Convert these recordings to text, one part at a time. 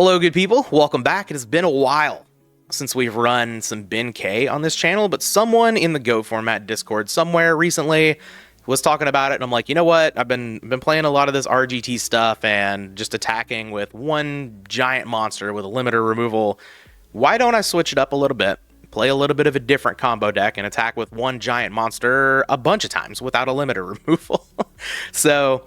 Hello, good people. Welcome back. It has been a while since we've run some Ben Kei on this channel, but someone in the Go format Discord somewhere recently was talking about it, and I'm like, you know what? I've been playing a lot of this RGT stuff and just attacking with one giant monster with a limiter removal. Why don't I switch it up a little bit, play a little bit of a different combo deck, and attack with one giant monster a bunch of times without a limiter removal? So,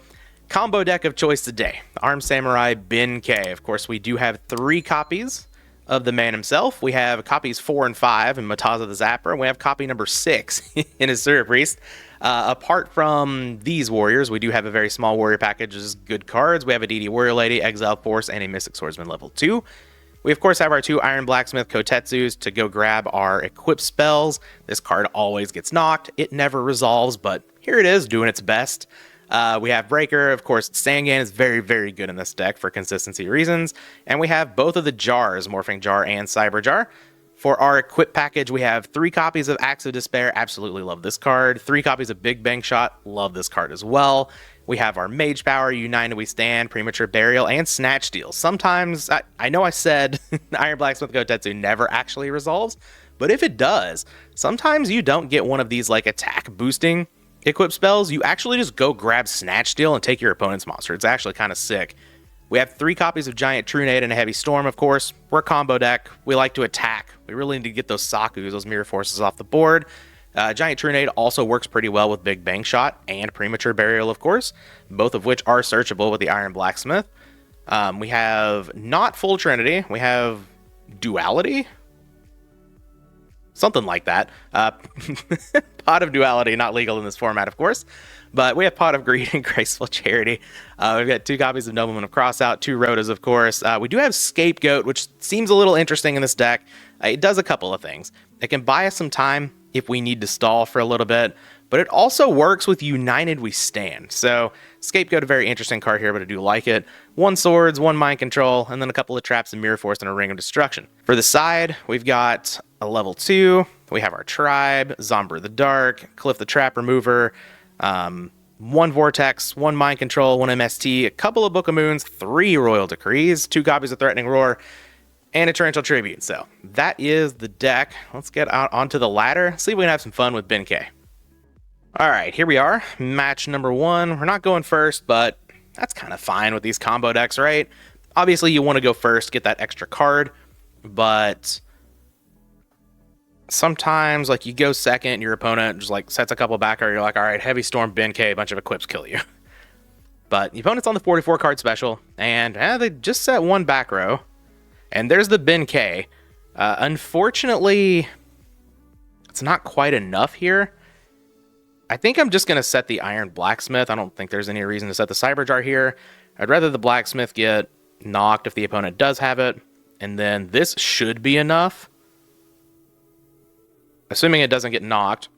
combo deck of choice today, Armed Samurai Ben Kei. Of course, we do have 3 copies of the man himself. We have copies 4 and 5 in Mataza the Zapper, and we have copy number 6 in Asura Priest. Apart from these warriors, we do have a very small warrior package of good cards. We have a DD Warrior Lady, Exile Force, and a Mystic Swordsman level 2. We, of course, have our 2 Iron Blacksmith Kotetsus to go grab our equip spells. This card always gets knocked. It never resolves, but here it is, doing its best. We have Breaker, of course. Sangan is very, very good in this deck for consistency reasons. And we have both of the jars, Morphing Jar and Cyber Jar. For our equip package, we have 3 copies of Axe of Despair. Absolutely love this card. 3 copies of Big Bang Shot. Love this card as well. We have our Mage Power, United We Stand, Premature Burial, and Snatch Steal. Sometimes, I know I said Iron Blacksmith Kotetsu never actually resolves, but if it does, sometimes you don't get one of these like attack boosting equip spells. You actually just go grab Snatch Steal and take your opponent's monster. It's actually kind of sick. We have 3 copies of Giant Trunade and a Heavy Storm, of course. We're a combo deck. We like to attack. We really need to get those Sakus, those Mirror Forces off the board. Giant Trunade also works pretty well with Big Bang Shot and Premature Burial, of course, both of which are searchable with the Iron Blacksmith. We have not Full Trinity. We have Duality? Something like that. Pot of Duality, not legal in this format, of course. But we have Pot of Greed and Graceful Charity. We've got 2 copies of Nobleman of Crossout, 2 Rotas, of course. We do have Scapegoat, which seems a little interesting in this deck. It does a couple of things. It can buy us some time if we need to stall for a little bit, but it also works with United We Stand. So Scapegoat, a very interesting card here, but I do like it. 1 Swords, 1 Mind Control, and then a couple of Traps and Mirror Force and a Ring of Destruction. For the side, we've got a level 2. We have our Tribe, Zombra the Dark, Cliff the Trap Remover, 1 Vortex, 1 Mind Control, 1 MST, a couple of Book of Moons, 3 Royal Decrees, 2 copies of Threatening Roar, and a Torrential Tribute. So that is the deck. Let's get out onto the ladder, see if we can have some fun with Ben Kei. All right, here we are, match number 1. We're not going first, but that's kind of fine with these combo decks, right? Obviously, you want to go first, get that extra card, but sometimes, like, you go second, your opponent just, like, sets a couple back, or you're like, all right, Heavy Storm, Ben Kei, a bunch of equips kill you. But the opponent's on the 44 card special, and they just set 1 back row, and there's the Ben Kei. Unfortunately, it's not quite enough here. I think I'm just going to set the Iron Blacksmith. I don't think there's any reason to set the Cyber Jar here. I'd rather the Blacksmith get knocked if the opponent does have it, and then this should be enough. Assuming it doesn't get knocked,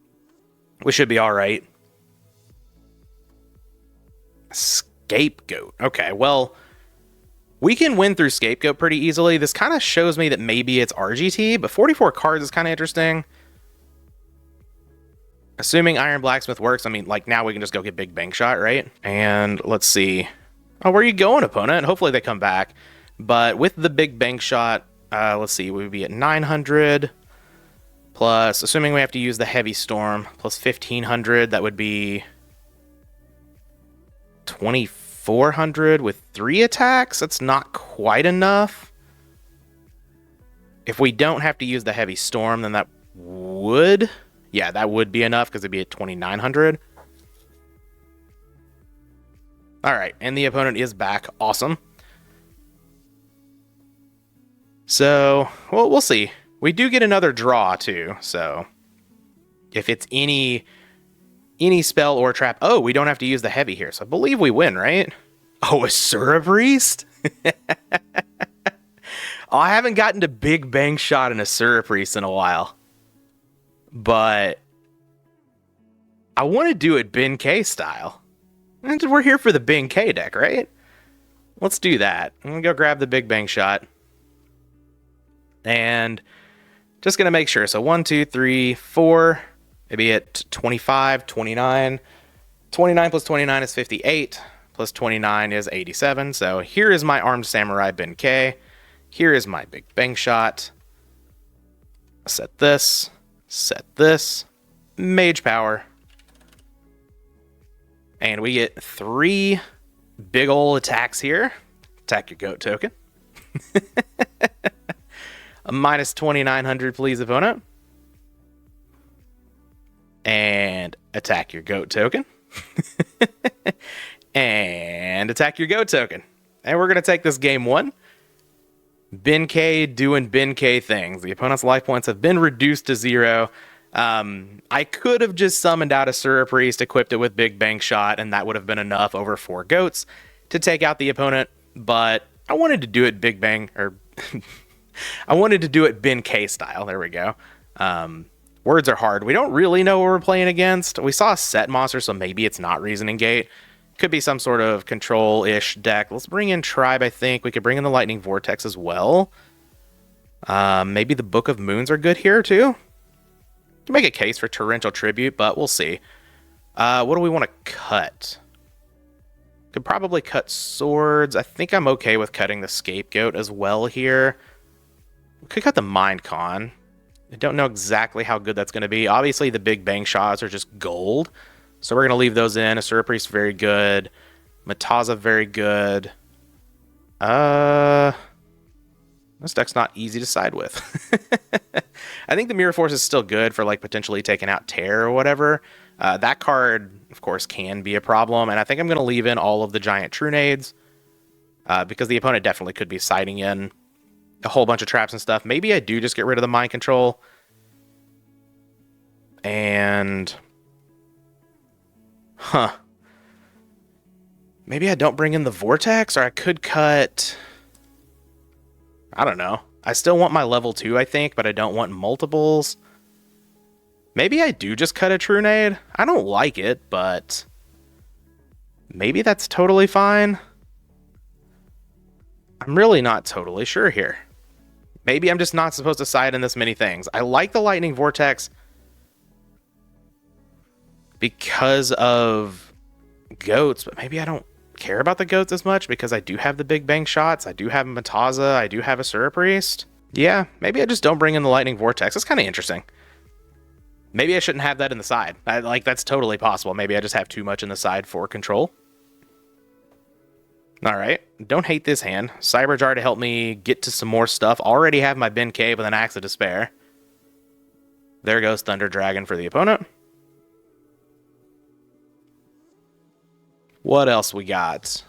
we should be all right. Scapegoat. Okay, well, we can win through Scapegoat pretty easily. This kind of shows me that maybe it's RGT, but 44 cards is kind of interesting. Assuming Iron Blacksmith works, I mean, like, now we can just go get Big Bang Shot, right? And let's see. Oh, where are you going, opponent? Hopefully they come back. But with the Big Bang Shot, let's see, we would be at 900. Plus, assuming we have to use the Heavy Storm, plus 1,500, that would be 2,400 with 3 attacks. That's not quite enough. If we don't have to use the Heavy Storm, then that would... yeah, that would be enough, because it'd be at 2,900. All right, and the opponent is back. Awesome. So, well, we'll see. We do get another draw, too, so if it's any spell or trap... oh, we don't have to use the heavy here, so I believe we win, right? Oh, Asura Priest? Oh, I haven't gotten to Big Bang Shot and Asura Priest in a while. But I want to do it Ben Kei style. And we're here for the Ben Kei deck, right? Let's do that. I'm going to go grab the Big Bang Shot. And just going to make sure. So 1, 2, 3, 4. Maybe at 25, 29. 29 plus 29 is 58. Plus 29 is 87. So here is my Armed Samurai Ben Kei. Here is my Big Bang Shot. Set this. Set this. Mage Power. And we get 3 big ol' attacks here. Attack your goat token. A minus 2,900, please, opponent. And attack your goat token. And attack your goat token. And we're going to take this game 1. Ben Kei doing Ben Kei things. The opponent's life points have been reduced to 0. I could have just summoned out a Sura Priest, equipped it with Big Bang Shot, and that would have been enough over 4 goats to take out the opponent. But I wanted to do it Big Bang, or I wanted to do it Ben Kei style. There we go. Words are hard. We don't really know what we're playing against. We saw a set monster, so maybe it's not Reasoning Gate. Could be some sort of control-ish deck. Let's bring in Tribe, I think. We could bring in the Lightning Vortex as well. Maybe the Book of Moons are good here, too. Can make a case for Torrential Tribute, but we'll see. What do we want to cut? Could probably cut Swords. I think I'm okay with cutting the Scapegoat as well here. We could cut the Mind Con. I don't know exactly how good that's going to be. Obviously, the Big Bang Shots are just gold. So we're going to leave those in. Asura Priest, very good. Mataza, very good. This deck's not easy to side with. I think the Mirror Force is still good for like potentially taking out Tear or whatever. That card, of course, can be a problem. And I think I'm going to leave in all of the Giant Trunades. Because the opponent definitely could be siding in a whole bunch of traps and stuff. Maybe I do just get rid of the Mind Control. And... Maybe I don't bring in the Vortex, or I could cut... I don't know. I still want my level 2, I think, but I don't want multiples. Maybe I do just cut a Trunade. I don't like it, but... maybe that's totally fine. I'm really not totally sure here. Maybe I'm just not supposed to side in this many things. I like the Lightning Vortex because of goats, but maybe I don't care about the goats as much because I do have the Big Bang Shots. I do have Mataza. I do have a Sura Priest. Yeah, maybe I just don't bring in the Lightning Vortex. That's kind of interesting. Maybe I shouldn't have that in the side. That's totally possible. Maybe I just have too much in the side for control. All right, don't hate this hand. Cyberjar to help me get to some more stuff. Already have my Ben Kei with an Axe of Despair. There goes Thunder Dragon for the opponent. What else we got?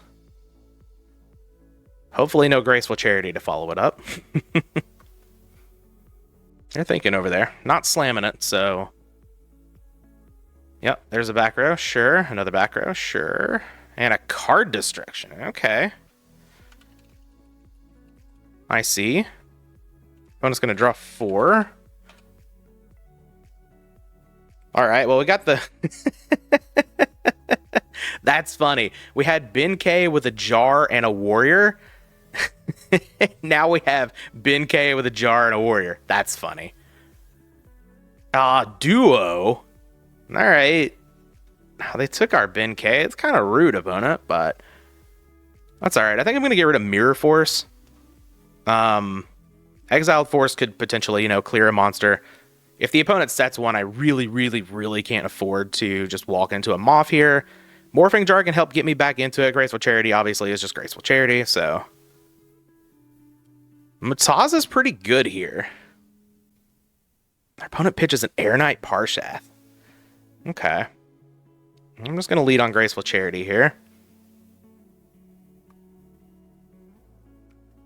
Hopefully no Graceful Charity to follow it up. They're thinking over there. Not slamming it, so... Yep, there's a back row. Sure. Another back row. Sure. And a card destruction. Okay. I see. Opponent's going to draw 4. All right, well, we got the... That's funny. We had Ben Kei with a jar and a warrior. Now we have Ben Kei with a jar and a warrior. That's funny. Duo. All right. They took our Ben Kei. It's kind of rude, opponent, but that's all right. I think I'm going to get rid of Mirror Force. Exiled Force could potentially, clear a monster. If the opponent sets one, I really, really, really can't afford to just walk into a Moth here. Morphing Jar can help get me back into it. Graceful Charity, obviously, is just Graceful Charity, so... Mataza's pretty good here. Our opponent pitches an Air Knight Parshath. Okay. I'm just going to lead on Graceful Charity here.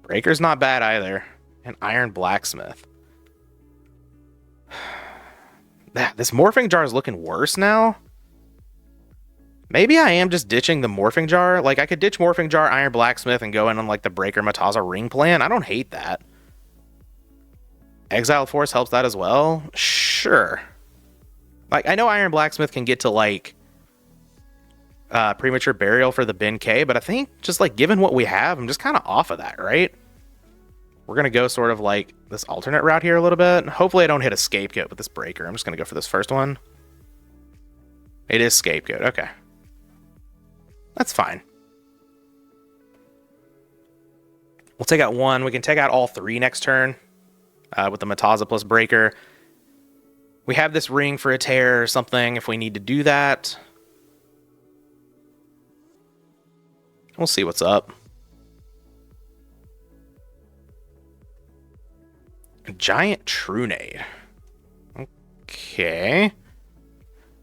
Breaker's not bad either. And Iron Blacksmith. This Morphing Jar is looking worse now. Maybe I am just ditching the Morphing Jar. Like, I could ditch Morphing Jar, Iron Blacksmith, and go in on, like, the Breaker Mataza Ring plan. I don't hate that. Exile Force helps that as well? Sure. Like, I know Iron Blacksmith can get to, like, Premature Burial for the Ben Kei, but I think just, like, given what we have, I'm just kind of off of that, right? We're going to go sort of, like, this alternate route here a little bit. Hopefully I don't hit a Scapegoat with this Breaker. I'm just going to go for this first one. It is Scapegoat. Okay. That's fine. We'll take out one. We can take out all three next turn with the Mataza plus Breaker. We have this ring for a tear or something if we need to do that. We'll see what's up. A giant Trunade. Okay. I'm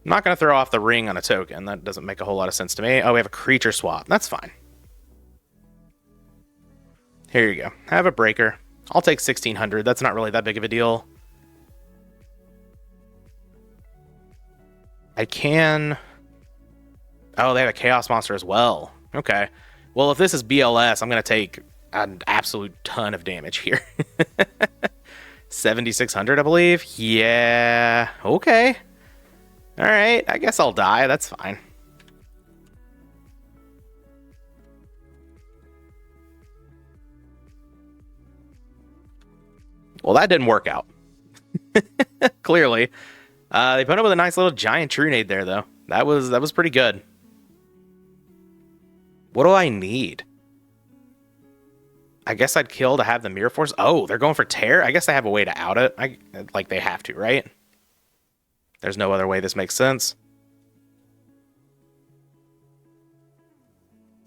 not going to throw off the ring on a token. That doesn't make a whole lot of sense to me. Oh, we have a creature swap. That's fine. Here you go. Have a Breaker. I'll take 1,600. That's not really that big of a deal. I can... Oh, they have a Chaos Monster as well. Okay. Well, if this is BLS, I'm going to take an absolute ton of damage here. 7,600, I believe. Yeah. Okay. All right. I guess I'll die. That's fine. Well, that didn't work out. Clearly. They put up with a nice little giant Trunade there, though. That was pretty good. What do I need? I guess I'd kill to have the Mirror Force. Oh, they're going for Tear? I guess they have a way to out it. Like, they have to, right? There's no other way this makes sense.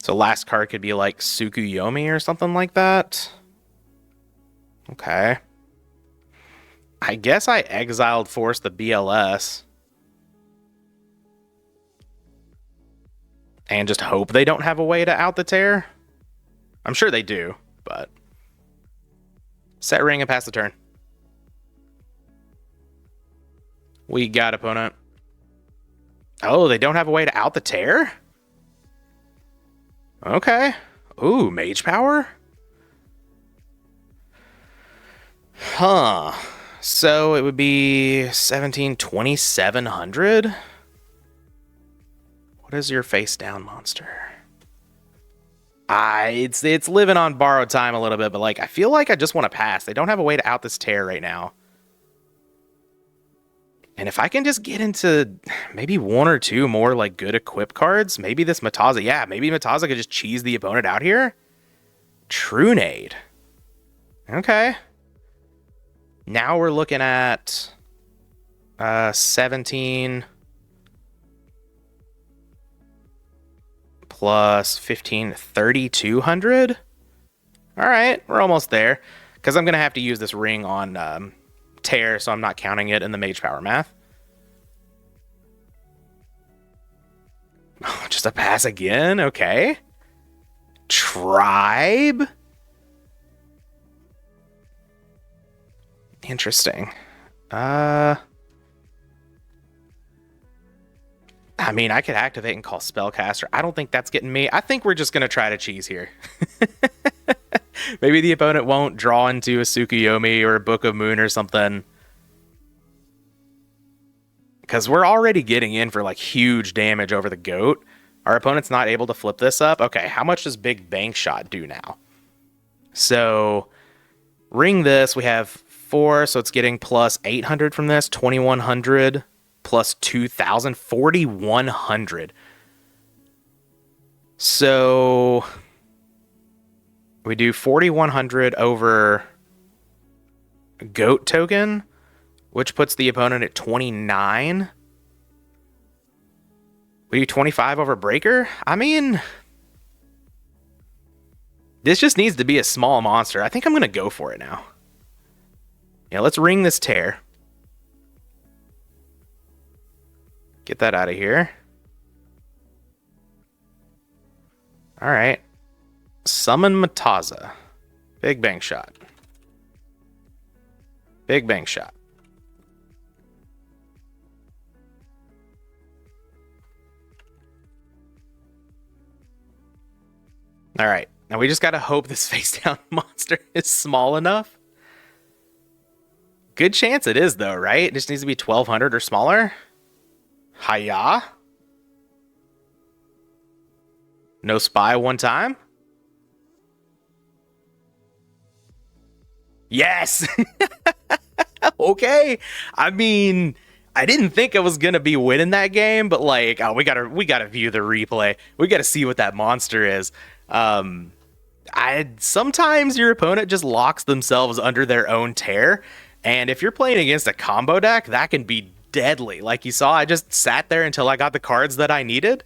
So last card could be like Tsukuyomi or something like that. Okay. I guess I exiled Force the BLS. And just hope they don't have a way to out the Tear. I'm sure they do, but... Set ring and pass the turn. We got opponent. Oh, they don't have a way to out the Tear? Okay. Ooh, Mage Power? Huh. So it would be 2,700. What is your face down monster? It's living on borrowed time a little bit, but like I feel like I just want to pass. They don't have a way to out this Tear right now. And if I can just get into maybe one or two more like good equip cards, maybe this Mataza, yeah, maybe Mataza could just cheese the opponent out here. Trunade. Okay. Now we're looking at 17 plus 15, 3,200. All right, we're almost there because I'm going to have to use this ring on Tear, so I'm not counting it in the Mage Power math. Oh, just a pass again? Okay. Tribe? Interesting. I mean, I could activate and call Spellcaster. I don't think that's getting me. I think we're just going to try to cheese here. Maybe the opponent won't draw into a Tsukuyomi or a Book of Moon or something. Because we're already getting in for like huge damage over the goat. Our opponent's not able to flip this up. Okay, how much does Big Bank Shot do now? So, ring this. We have 4, so it's getting plus 800 from this. 2,100 plus 2,000. 4,100. So, we do 4,100 over goat token, which puts the opponent at 29. We do 25 over breaker? I mean, this just needs to be a small monster. I think I'm going to go for it now. Yeah, let's ring this Tear. Get that out of here. All right. Summon Mataza. Big Bang Shot. Big Bang Shot. All right. Now we just got to hope this face down monster is small enough. Good chance it is, though, right? It just needs to be 1,200 or smaller. Hiya. No spy one time. Yes. Okay. I mean, I didn't think I was gonna be winning that game, but like, oh, we gotta view the replay. We gotta see what that monster is. Sometimes your opponent just locks themselves under their own tear, and if you're playing against a combo deck, that can be deadly. Like you saw, I just sat there until I got the cards that I needed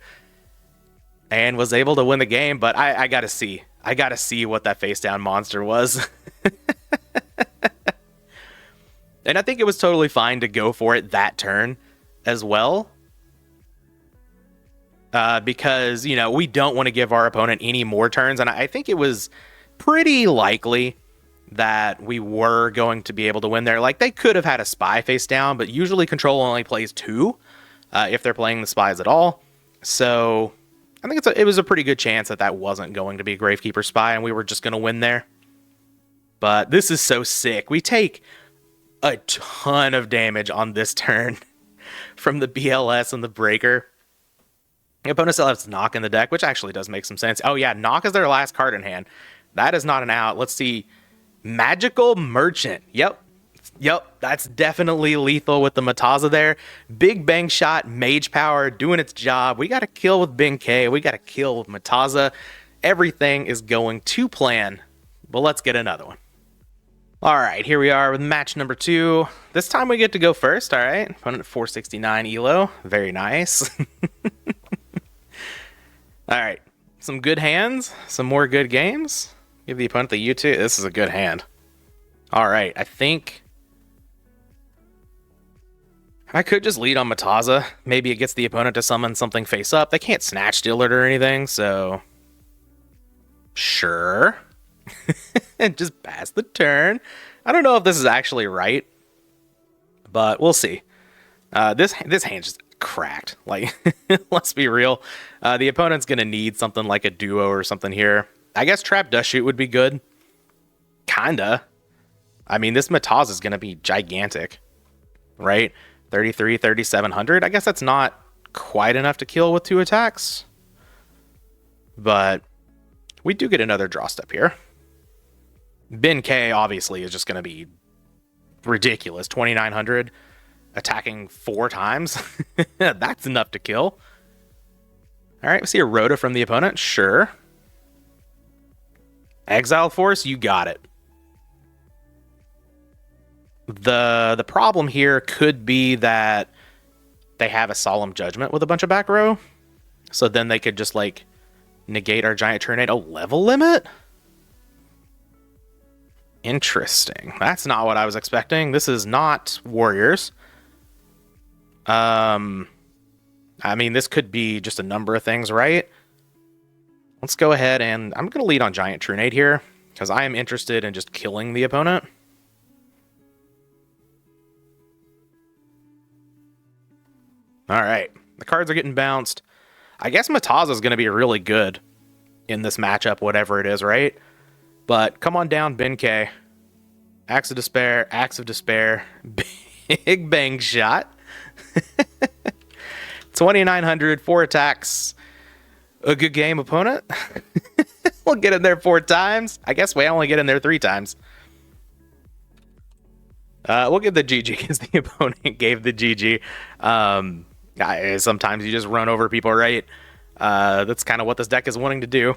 and was able to win the game. But I gotta see. I gotta see what that face down monster was. And I think it was totally fine to go for it that turn as well. Because, you know, we don't want to give our opponent any more turns. And I think it was pretty likely that we were going to be able to win there. Like, they could have had a spy face down, but usually control only plays 2 if they're playing the spies at all. So I think it was a pretty good chance that that wasn't going to be a Gravekeeper spy and we were just going to win there. But this is so sick. We take a ton of damage on this turn from the BLS and the Breaker. The opponent still has Knock in the deck, which actually does make some sense. Oh yeah, Knock is their last card in hand. That is not an out. Let's see. Magical Merchant. Yep, that's definitely lethal with the Mataza there. Big Bang Shot, Mage Power, doing its job. We got to kill with Ben Kei. We got to kill with Mataza. Everything is going to plan. But let's get another one. All right, here we are with match number 2. This time we get to go first, all right? Opponent at 469 ELO. Very nice. All right, some good hands, some more good games. Give the opponent the U2. This is a good hand. All right, I think I could just lead on Mataza. Maybe it gets the opponent to summon something face up. They can't Snatch Steal it or anything, so sure. And just pass the turn. I don't know if this is actually right, but we'll see. This hand just cracked. Like, let's be real. The opponent's gonna need something like a duo or something here. I guess Trap Dust Shoot would be good. Kinda. I mean, this Mataza is gonna be gigantic, right? 33, 3,700. I guess that's not quite enough to kill with 2 attacks, but we do get another draw step here. Ben Kei obviously is just gonna be ridiculous. 2,900. Attacking 4 times. That's enough to kill. All right, we see a Rhoda from the opponent. Sure. Exile Force, you got it. The problem here could be that they have a Solemn Judgment with a bunch of back row. So then they could just, like, negate our Giant Tornado level limit? Interesting. That's not what I was expecting. This is not Warriors. I mean, this could be just a number of things, right? Let's go ahead and I'm going to lead on Giant Trunade here because I am interested in just killing the opponent. All right, the cards are getting bounced. I guess Mataza is going to be really good in this matchup, whatever it is, right? But come on down, Ben Kei. Axe of Despair, Big Bang Shot. 2,900, 4 attacks. A good game, opponent. We'll get in there 4 times. I guess we only get in there 3 times. We'll give the GG because the opponent gave the GG. Sometimes you just run over people, right? That's kind of what this deck is wanting to do.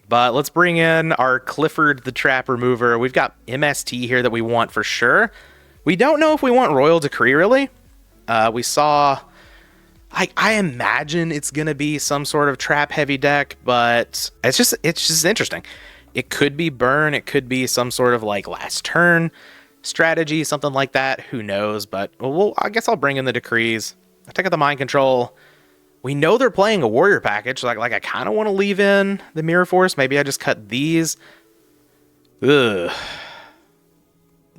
But let's bring in our Clifford the Trap Remover. We've got MST here that we want for sure. We don't know if we want Royal Decree, really. We saw... I imagine it's going to be some sort of trap-heavy deck, but it's just interesting. It could be Burn. It could be some sort of, like, last turn strategy, something like that. Who knows? But I guess I'll bring in the Decrees. I take out the Mind Control. We know they're playing a Warrior package. Like I kind of want to leave in the Mirror Force. Maybe I just cut these. Ugh.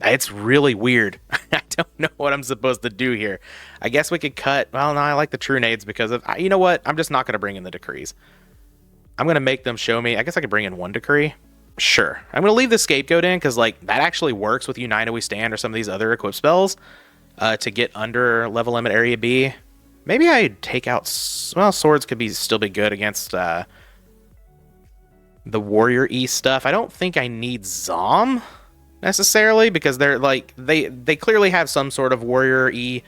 It's really weird. I don't know what I'm supposed to do here. I guess we could cut... Well, no, I like the Trunades because of... You know what? I'm just not going to bring in the Decrees. I'm going to make them show me... I guess I could bring in 1 Decree. Sure. I'm going to leave the Scapegoat in because, like, that actually works with United We Stand or some of these other equip spells to get under level limit area B. Maybe I take out... Well, Swords could still be good against the Warrior E stuff. I don't think I need Zom necessarily because they're like they clearly have some sort of Warrior E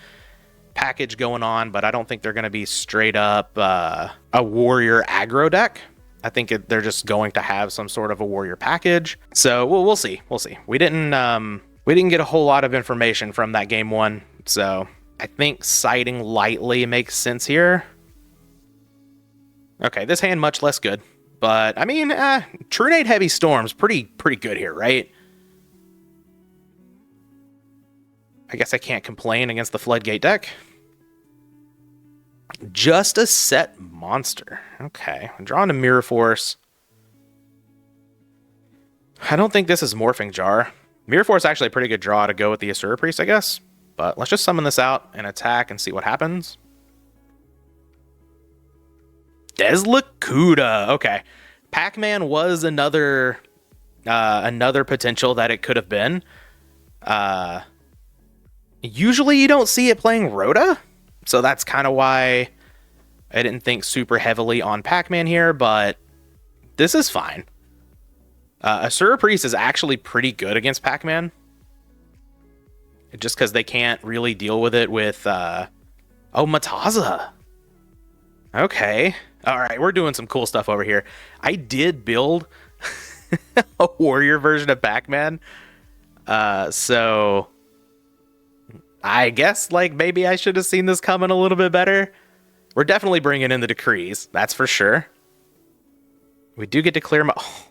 package going on, but I don't think they're going to be straight up a Warrior aggro deck. I think they're just going to have some sort of a warrior package. So we'll see. We'll see. We didn't get a whole lot of information from that game one. So I think siding lightly makes sense here. Okay, this hand much less good. But I mean, Trunade Heavy Storm's pretty good here, right? I guess I can't complain against the Floodgate deck. Just a set monster. Okay, I'm drawing to Mirror Force. I don't think this is Morphing Jar. Mirror Force is actually a pretty good draw to go with the Asura Priest, I guess. But let's just summon this out and attack and see what happens. Deslakuda. Okay. Pac-Man was another potential that it could have been. Usually you don't see it playing Rhoda, so that's kind of why I didn't think super heavily on Pac-Man here, but this is fine. Asura Priest is actually pretty good against Pac-Man. Just because they can't really deal with it with... Oh, Mataza. Okay. Alright, we're doing some cool stuff over here. I did build a warrior version of Pac-Man. So... I guess, like, maybe I should have seen this coming a little bit better. We're definitely bringing in the decrees. That's for sure. We do get to clear my... Oh.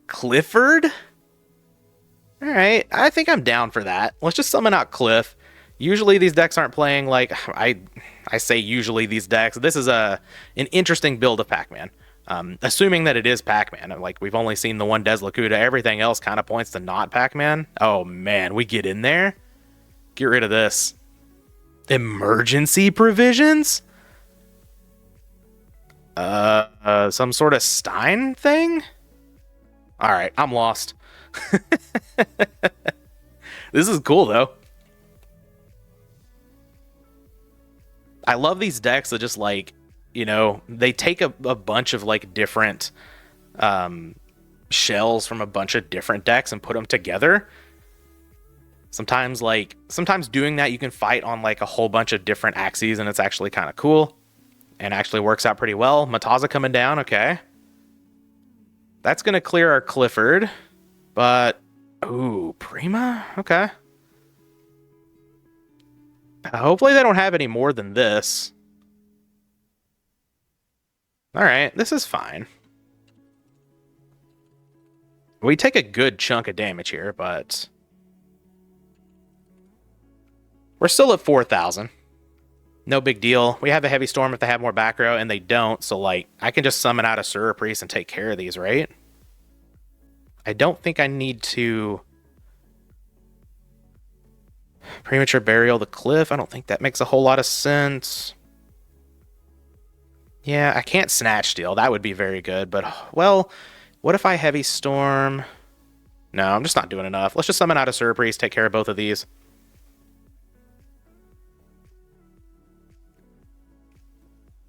Clifford? Alright, I think I'm down for that. Let's just summon out Cliff. Usually these decks aren't playing like... I say usually these decks. This is an interesting build of Pac-Man. Assuming that it is Pac-Man. Like, we've only seen the one Deslakuda. Everything else kind of points to not Pac-Man. Oh, man. We get in there? Get rid of this. Emergency provisions? Some sort of Stein thing? Alright, I'm lost. This is cool, though. I love these decks that just, like, you know, they take a bunch of, like, different shells from a bunch of different decks and put them together. Sometimes doing that, you can fight on, like, a whole bunch of different axes, and it's actually kind of cool. And actually works out pretty well. Mataza coming down, okay. That's going to clear our Clifford. But, ooh, Prima? Okay. Hopefully they don't have any more than this. Alright, this is fine. We take a good chunk of damage here, but... we're still at 4,000. No big deal. We have a Heavy Storm if they have more back row, and they don't, so, like, I can just summon out a Asura Priest and take care of these, right? I don't think I need to... Premature Burial the Cliff. I don't think that makes a whole lot of sense. Yeah, I can't Snatch Steal. That would be very good, but, well, what if I Heavy Storm? No, I'm just not doing enough. Let's just summon out a Asura Priest, take care of both of these.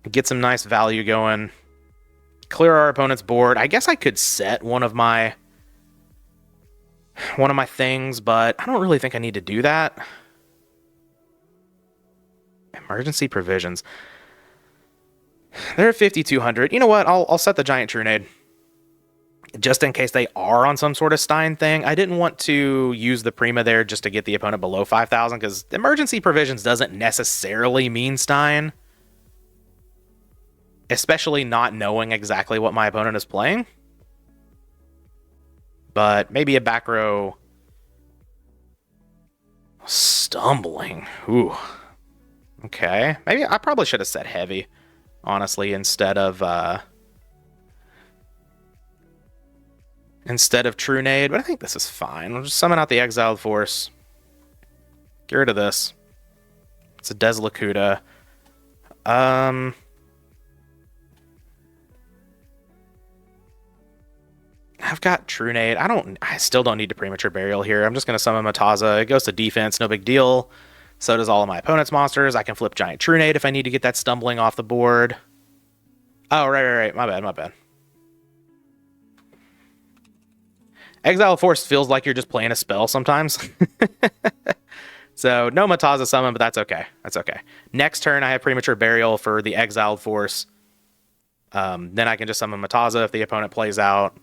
Get some nice value going. Clear our opponent's board. I guess I could set one of my things, but I don't really think I need to do that. Emergency provisions. They're at 5,200. You know what? I'll set the Giant Trunade. Just in case they are on some sort of Stein thing. I didn't want to use the Prima there just to get the opponent below 5,000, because emergency provisions doesn't necessarily mean Stein. Especially not knowing exactly what my opponent is playing. But maybe a back row... Stumbling. Ooh. Okay. Maybe I probably should have set heavy, honestly, instead of Trunade. But I think this is fine. We'll just summon out the Exiled Force. Get rid of this. It's a Deslakuda. I've got Trunade. I still don't need to Premature Burial here. I'm just going to summon Mataza. It goes to defense, no big deal. So does all of my opponent's monsters. I can flip Giant Trunade if I need to get that Stumbling off the board. Oh, right. My bad. Exile Force feels like you're just playing a spell sometimes. So no Mataza summon, but that's okay. That's okay. Next turn, I have Premature Burial for the Exiled Force. Then I can just summon Mataza if the opponent plays out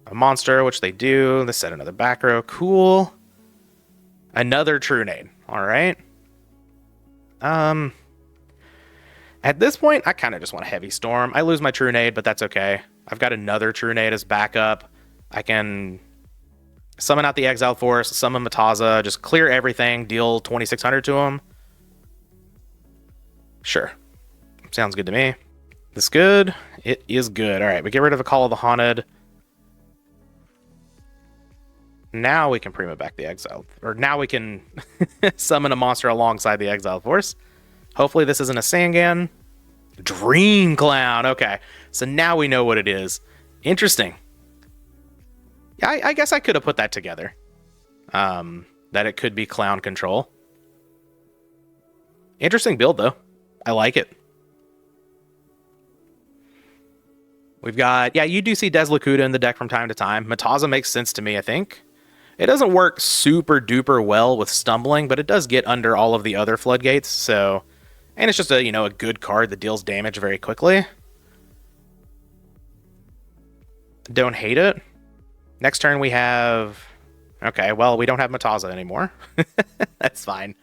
a monster, which they do. They set another back row. Cool. Another Trunade. All right. At this point, I kind of just want a Heavy Storm. I lose my Trunade, but that's okay. I've got another Trunade as backup. I can summon out the Exiled Force, summon Mataza, just clear everything, deal 2,600 to him. Sure. Sounds good to me. This good? It is good. All right, we get rid of a Call of the Haunted. Now we can Prima back the Exiled. Or now we can summon a monster alongside the Exiled Force. Hopefully this isn't a Sangan. Dream Clown. Okay, so now we know what it is. Interesting. I guess I could have put that together. That it could be Clown Control. Interesting build, though. I like it. We've got... Yeah, you do see Deslakuda in the deck from time to time. Mataza makes sense to me, I think. It doesn't work super duper well with Stumbling, but it does get under all of the other floodgates, so... And it's just a, a good card that deals damage very quickly. Don't hate it. Next turn we have... Okay, well, we don't have Mataza anymore. That's fine.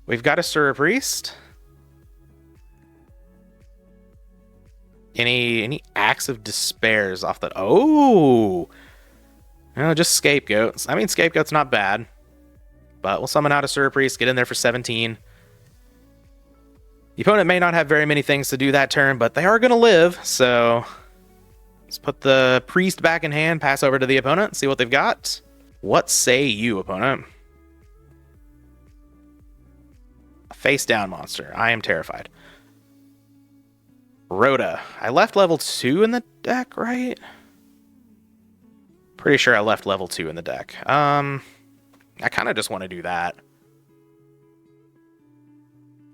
We've got a Sura Priest. Any Acts of Despairs off the... Oh! No, just Scapegoats. I mean, Scapegoat's not bad. But we'll summon out a Sura Priest, get in there for 17. The opponent may not have very many things to do that turn, but they are going to live, so... Let's put the Priest back in hand, pass over to the opponent, see what they've got. What say you, opponent? A face-down monster. I am terrified. Rhoda. I left level 2 in the deck, right? Pretty sure I left level 2 in the deck. I kind of just want to do that.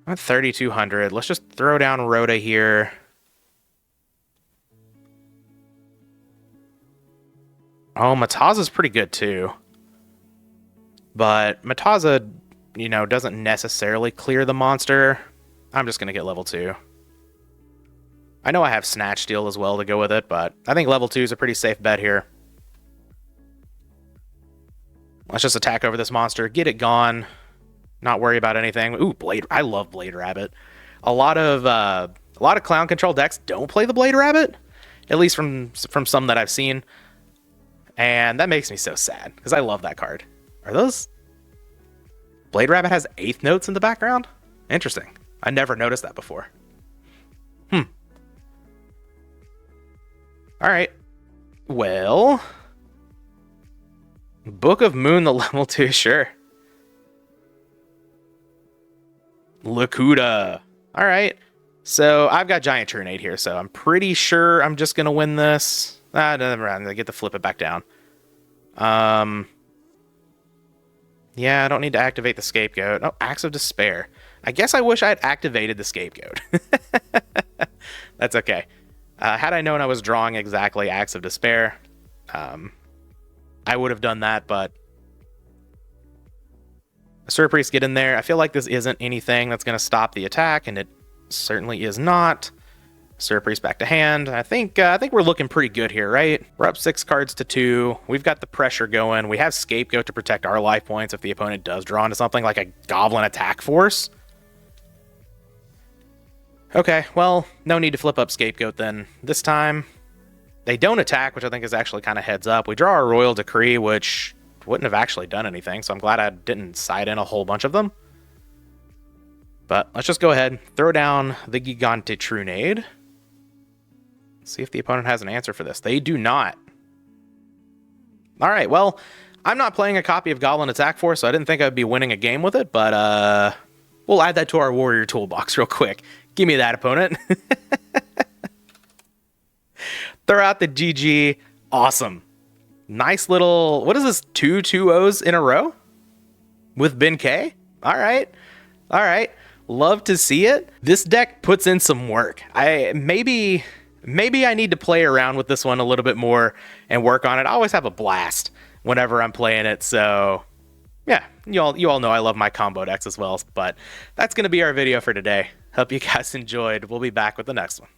I'm at 3,200. Let's just throw down Rhoda here. Oh, Mataza's pretty good too. But Mataza, doesn't necessarily clear the monster. I'm just going to get level 2. I know I have Snatch Steal as well to go with it, but I think level 2 is a pretty safe bet here. Let's just attack over this monster, get it gone, not worry about anything. Ooh, Blade! I love Blade Rabbit. A lot of Clown Control decks don't play the Blade Rabbit, at least from some that I've seen, and that makes me so sad because I love that card. Are those... Blade Rabbit has 8th notes in the background? Interesting. I never noticed that before. All right. Well, Book of Moon, the level 2, sure. Lakuda. All right. So I've got Giant Trunade here, so I'm pretty sure I'm just going to win this. Never mind. I get to flip it back down. Yeah, I don't need to activate the Scapegoat. Oh, Acts of Despair. I guess I wish I had activated the Scapegoat. That's okay. Had I known I was drawing exactly Acts of Despair, I would have done that, but... Sura Priest, get in there. I feel like this isn't anything that's going to stop the attack, and it certainly is not. Sura Priest back to hand. I think we're looking pretty good here, right? We're up 6 cards to 2. We've got the pressure going. We have Scapegoat to protect our life points if the opponent does draw into something like a Goblin Attack Force. Okay, well, no need to flip up Scapegoat then. This time, they don't attack, which I think is actually kind of heads up. We draw our Royal Decree, which wouldn't have actually done anything, so I'm glad I didn't side in a whole bunch of them. But let's just go ahead, throw down the Gigante Trunade. See if the opponent has an answer for this. They do not. All right, well, I'm not playing a copy of Goblin Attack Force, so I didn't think I'd be winning a game with it, but we'll add that to our Warrior Toolbox real quick. Give me that, opponent. Throw out the GG. Awesome. Nice little... What is this? 2 2-0s in a row? With Ben Kei? All right. All right. Love to see it. This deck puts in some work. Maybe I need to play around with this one a little bit more and work on it. I always have a blast whenever I'm playing it, so Yeah, you all know I love my combo decks as well. But that's going to be our video for today. Hope you guys enjoyed. We'll be back with the next one.